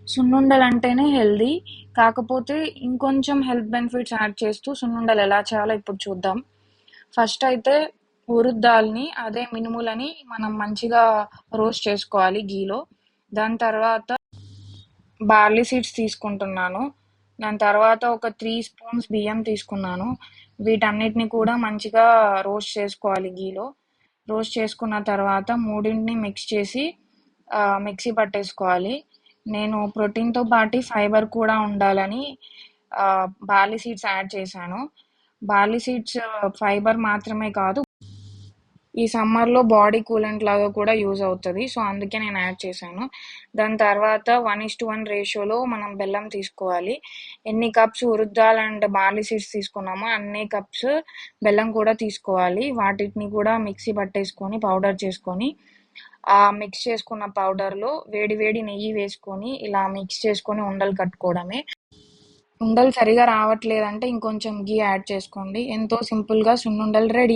సున్నుండలు అంటేనే హెల్దీ. కాకపోతే ఇంకొంచెం హెల్త్ బెనిఫిట్స్ యాడ్ చేస్తూ సున్నుండలు ఎలా చేయాలో ఇప్పుడు చూద్దాం. ఫస్ట్ అయితే ఉరుద్ దాల్ని, అదే మినుములని మనం మంచిగా రోస్ట్ చేసుకోవాలి ఘీలో. దాని తర్వాత బార్లీ సీడ్స్ తీసుకుంటున్నాను. దాని తర్వాత ఒక 3 స్పూన్స్ బియ్యం తీసుకున్నాను. వీటన్నిటిని కూడా మంచిగా రోస్ట్ చేసుకోవాలి ఘీలో. రోస్ట్ చేసుకున్న తర్వాత మూడింటిని మిక్స్ చేసి మిక్సీ పట్టేసుకోవాలి. నేను ప్రోటీన్తో పాటు ఫైబర్ కూడా ఉండాలని బార్లీ సీడ్స్ యాడ్ చేశాను. బార్లీ సీడ్స్ ఫైబర్ మాత్రమే కాదు, ఈ సమ్మర్లో బాడీ కూలెంట్ లాగా కూడా యూజ్ అవుతుంది. సో అందుకే నేను యాడ్ చేశాను. దాని తర్వాత 1:1 రేషియోలో మనం బెల్లం తీసుకోవాలి. ఎన్ని cups urad dal and barley seeds తీసుకున్నామో అన్ని కప్స్ బెల్లం కూడా తీసుకోవాలి. వాటిని కూడా మిక్సీ పట్టేసుకొని పౌడర్ చేసుకొని, ఆ మిక్స్ చేసుకున్న పౌడర్లో వేడి వేడి నెయ్యి వేసుకొని ఇలా మిక్స్ చేసుకొని ఉండలు కట్టుకోవడమే. ఉండలు సరిగా రావట్లేదంటే ఇంకొంచెం ఘీ యాడ్ చేసుకోండి. ఎంతో సింపుల్గా సున్నుండలు రెడీ.